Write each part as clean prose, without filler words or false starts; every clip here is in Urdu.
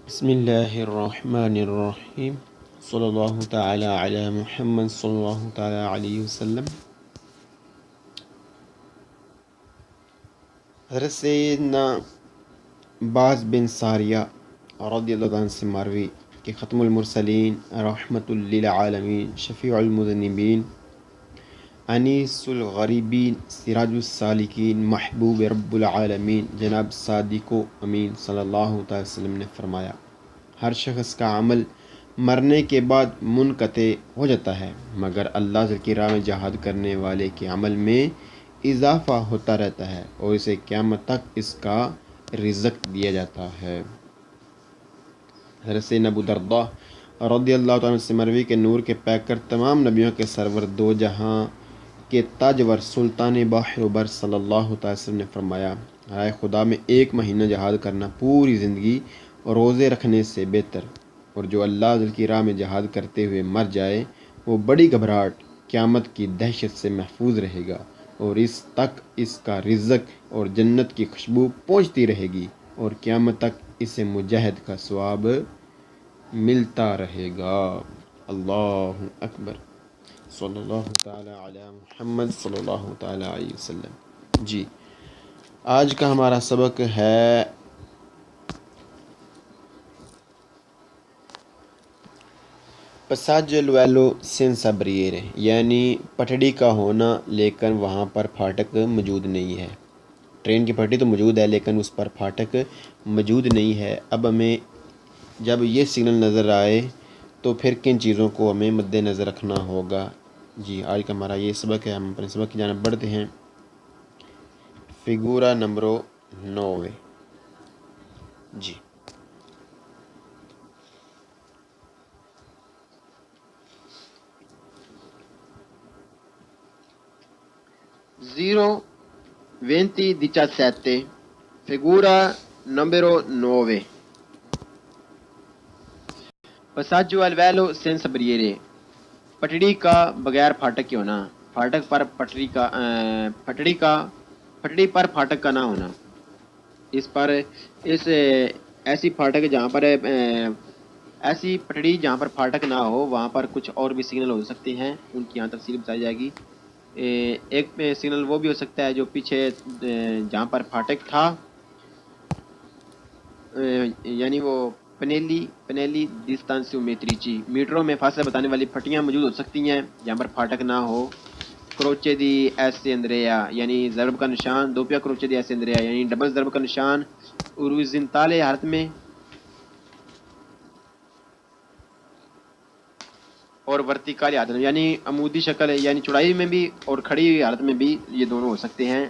بسم اللہ الرحمن الرحیم صلی اللہ تعالی علی محمد صلی اللہ تعالی علیہ وسلم۔ حضرت سیدنا باز بن ساریہ رضی اللہ عنہ سے مروی کہ ختم المرسلین رحمت للعالمین شفیع المذنبین انیس الغریبین سراج السالکین محبوب رب العالمین جناب صادق و امین صلی اللہ تعالی وسلم نے فرمایا، ہر شخص کا عمل مرنے کے بعد منقطع ہو جاتا ہے مگر اللہ کی راہ میں جہاد کرنے والے کے عمل میں اضافہ ہوتا رہتا ہے اور اسے قیامت تک اس کا رزق دیا جاتا ہے۔ حضرت سیدنا ابو درداء رضی اللہ تعالیٰ سے مروی کے نور کے پیکر تمام نبیوں کے سرور دو جہاں کے تاجور سلطان بحر و بر صلی اللہ تعالی وسلم نے فرمایا، رائے خدا میں 1 مہینہ جہاد کرنا پوری زندگی روزے رکھنے سے بہتر، اور جو اللہ کی راہ میں جہاد کرتے ہوئے مر جائے وہ بڑی گھبراہٹ قیامت کی دہشت سے محفوظ رہے گا اور اس تک اس کا رزق اور جنت کی خوشبو پہنچتی رہے گی اور قیامت تک اسے مجاہد کا ثواب ملتا رہے گا۔ اللہ اکبر، صلی اللہ تعالی علی محمد صلی اللہ تعالی علیہ وسلم۔ جی، آج کا ہمارا سبق ہے passaggio al livello senza barriere، یعنی پٹڑی کا ہونا لیکن وہاں پر پھاٹک موجود نہیں ہے۔ ٹرین کی پٹڑی تو موجود ہے لیکن اس پر پھاٹک موجود نہیں ہے۔ اب ہمیں جب یہ سگنل نظر آئے تو پھر کن چیزوں کو ہمیں مد نظر رکھنا ہوگا۔ جی، آج کا ہمارا یہ سبق ہے، ہم اپنے سبق کی جانب بڑھتے ہیں۔ فگورا نمبر 9۔ جی، Zero 2017 figura numero 9 passaggio al velo senza barriere پٹڑی کا بغیر پھاٹک کے ہونا، پھاٹک پر پٹڑی پر پھاٹک کا نہ ہونا۔ ایسی پھاٹک جہاں پر ایسی پٹڑی جہاں پر پھاٹک نہ ہو وہاں پر کچھ اور بھی سگنل ہو سکتے ہیں، ان کی یہاں تفصیل بتائی جائے گی۔ ایک سگنل وہ بھی ہو سکتا ہے جو پیچھے جہاں پر پھاٹک تھا، یعنی وہ پنیلی ڈسٹانسیو میٹریچی، میٹروں میں فاصلہ بتانے والی پھٹیاں موجود ہو سکتی ہیں جہاں پر پھاٹک نہ ہو۔ کروچے دی ایسے اندریا، یعنی ضرب کا نشان، دوپیا کروچے دی ایسے اندریا یعنی ڈبل ضرب کا نشان اوریزنٹال حالت میں اور ورتیکال حالت میں، یعنی عمودی شکل یعنی چوڑائی میں بھی اور کھڑی ہوئی حالت میں بھی یہ دونوں ہو سکتے ہیں۔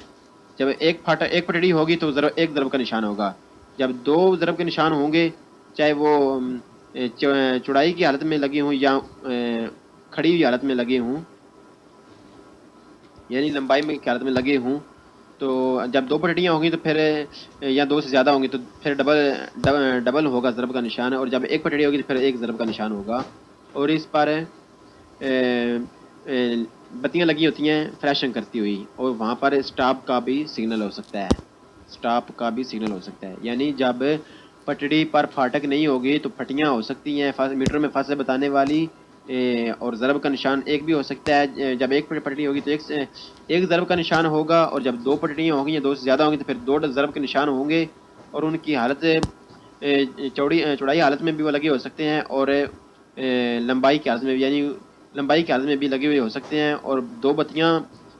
جب ایک پٹڑی ہوگی تو ایک ضرب کا نشان ہوگا، جب 2 ضرب کے نشان ہوں گے چاہے وہ چوڑائی کی حالت میں لگے ہوں یا کھڑی ہوئی حالت میں لگے ہوں، یعنی لمبائی میں کی حالت میں لگے ہوں، تو جب 2 پٹڑیاں ہوں گی تو پھر یا 2 سے زیادہ ہوں گی تو پھر ڈبل ہوگا ضرب کا نشان، اور جب ایک پٹڑی ہوگی تو پھر ایک ضرب کا نشان ہوگا۔ اور اس پر بتیاں لگی ہوتی ہیں فلیشنگ کرتی ہوئی، اور وہاں پر اسٹاپ کا بھی سگنل ہو سکتا ہے، اسٹاپ کا بھی سگنل ہو سکتا ہے، یعنی جب پٹڑی پر پھاٹک نہیں ہوگی تو پھٹیاں ہو سکتی ہیں میٹر میں فاصلے بتانے والی، اور ضرب کا نشان ایک بھی ہو سکتا ہے۔ جب ایک پٹڑی ہوگی تو ایک ضرب کا نشان ہوگا، اور جب 2 پٹڑیاں ہوں گی یا 2 سے زیادہ ہوں گی تو پھر 2 ضرب کے نشان ہوں گے، اور ان کی حالت چوڑائی حالت میں بھی وہ لگے ہو سکتے ہیں اور لمبائی کی حالت میں بھی، یعنی لمبائی کی حالت میں بھی لگے ہوئے ہو سکتے ہیں، اور 2 بتیاں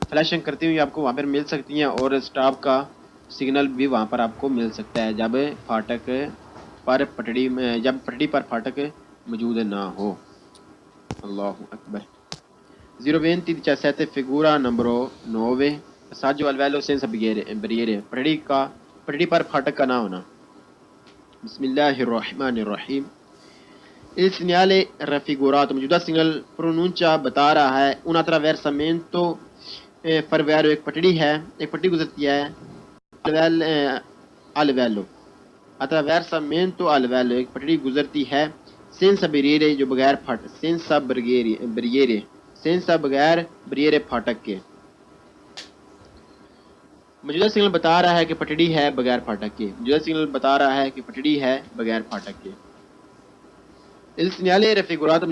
فلیشنگ کرتی ہوئی آپ کو وہاں پر مل سکتی ہیں، اور اسٹاپ کا سگنل بھی وہاں پر آپ کو مل سکتا ہے جب پٹڑی پر پھاٹک موجود نہ ہو۔ اللہ اکبر۔ 02017 figura numero 9 passaggio al velo senza barriere پٹڑی پر پھاٹک کا نہ ہونا۔ بسم اللہ الرحمن الرحیم۔ Il segnale raffigurato موجودہ سگنل پرونونچا بتا رہا ہے un attraversamento ferroviario، ایک پٹڑی گزرتی ہے al livello attraversamento al livello، ایک پٹڑی گزرتی ہے senza barriere، جو بغیر پھاٹک، senza barriere پھاٹک کے۔ موجودہ سگنل بتا رہا ہے کہ پٹڑی ہے بغیر پھاٹک کے، موجودہ سگنل بتا رہا ہے کہ پٹڑی ہے بغیر پھاٹک کے۔ Il segnale raffigurato un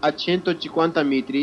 a 150 metri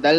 dal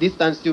distanza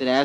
3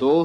2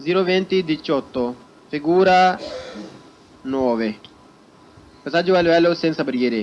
020 figura 9 passaggio a livello senza barriere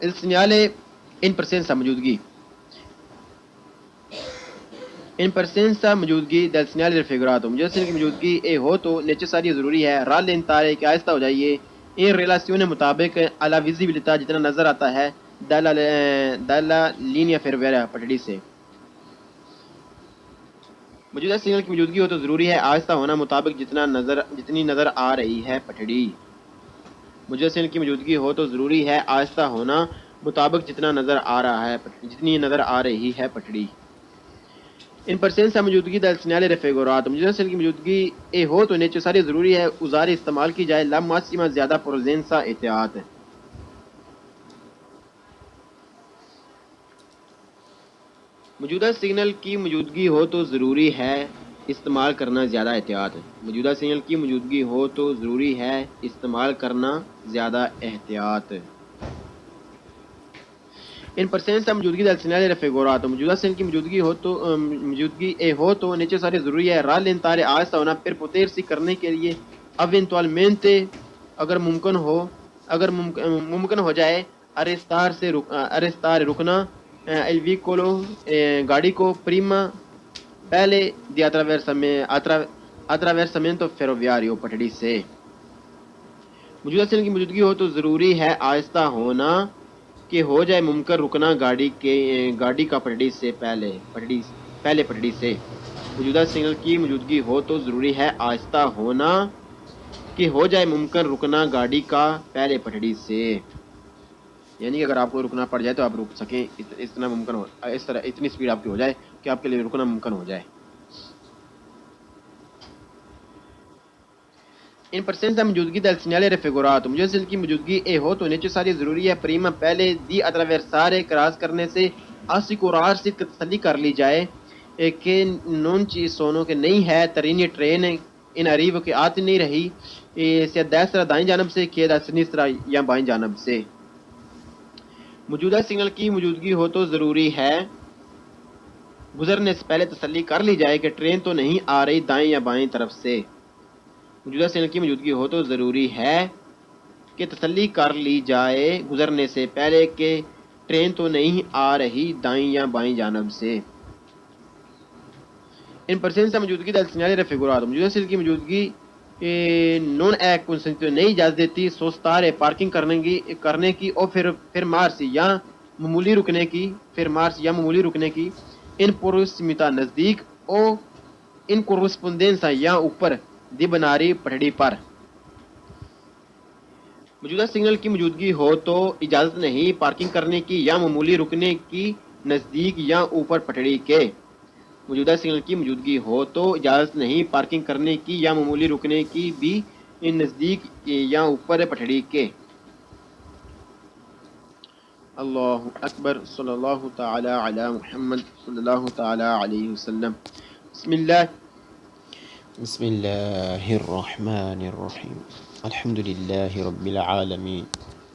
Il segnale in presenza موجودگی in presenza موجودگی del segnale raffigurato مجھے سیگنل کی موجودگی اے ہو تو necessario ضروری ہے rallentare کہ آہستہ ہو جائیے in relazione مطابق alla visibilità جتنا نظر آتا ہے dalla linea ferroviaria پٹڑی سے موجودہ سگنل کی موجودگی ہو تو ضروری ہے آہستہ ہونا مطابق جتنی نظر آ رہی ہے پٹڑی موجودہ سگنل کی موجودگی ہو تو ضروری ہے آہستہ ہونا مطابق جتنی نظر آ رہی ہے پٹڑی ان پرسنسا موجودگی del segnale raffigurato موجودہ سگنل کی موجودگی اے ہو تو necessario ضروری ہے اوزار استعمال کی جائے la massima زیادہ prudenza احتیاط موجودہ سگنل کی موجودگی ہو تو ضروری ہے استعمال کرنا زیادہ احتیاط موجودہ سگنل کی موجودگی ہو تو ضروری ہے استعمال کرنا زیادہ احتیاط ان پرسنسا موجودگی del segnale raffigurato موجودہ سگنل کی موجودگی ہو تو موجودگی اے ہو تو necessario ضروری ہے rallentare آہستہ ہونا per potersi کرنے کے لیے eventualmente اگر ممکن ہو جائے arrestare رکنا il veicolo گاڑی کو prima پہلے di attraversamento ferroviario پٹڑی سے موجودہ سگنل کی موجودگی ہو تو ضروری ہے آہستہ ہونا کہ ہو جائے ممکن رکنا گاڑی کا پٹڑی سے پہلے پٹڑی سے موجودہ سگنل کی موجودگی ہو تو ضروری ہے آہستہ ہونا کہ ہو جائے ممکن رکنا گاڑی کا پہلے پٹڑی سے یعنی کہ اگر آپ کو رکنا پڑ جائے تو آپ رک سکیں اتنا ممکن ہو اس طرح اتنی سپیڈ آپ کی ہو جائے کہ آپ کے لیے رکنا ممکن ہو جائے ان پرسنسا موجودگی del segnale raffigurato موجودہ سگنل کی موجودگی اے ہو تو necessario ضروری ہے prima پہلے di attraversare کراس کرنے سے assicurarsi تسلی کر لی جائے کہ non ci sono کہ نہیں ہے ترینی ٹرین ان arrivo کہ آتی نہیں رہی sia destra دائیں جانب سے کہ da sinistra یا بائیں جانب سے موجودہ سگنل کی موجودگی ہو تو ضروری ہے گزرنے سے پہلے تسلی کر لی جائے کہ ٹرین تو نہیں آ رہی دائیں یا بائیں طرف سے موجودہ سگنل کی موجودگی ہو تو ضروری ہے کہ تسلی کر لی جائے گزرنے سے پہلے کہ ٹرین تو نہیں آ رہی دائیں یا بائیں جانب سے ان پرسنسا موجودگی del segnale raffigurato موجودہ سگنل کی موجودگی non è consentito نہیں اجازت دیتی سوستارے پارکنگ کرنے کی اور پھر مارسی یا معمولی رکنے کی ان prossimità نزدیک او ان corrispondenza یا اوپر دی بناری پٹڑی پر موجودہ سگنل کی موجودگی ہو تو اجازت نہیں پارکنگ کرنے کی یا معمولی رکنے کی نزدیک یا اوپر پٹڑی کے موجودہ سگنل کی موجودگی ہو تو اجازت نہیں پارکنگ کرنے کی یا معمولی رکنے کی بھی نزدیک یا اوپر پٹڑی کے اللہ اکبر صلی اللہ تعالی علی محمد صلی اللہ تعالی علیہ وسلم بسم الله الرحمن الرحيم الحمد لله رب العالمين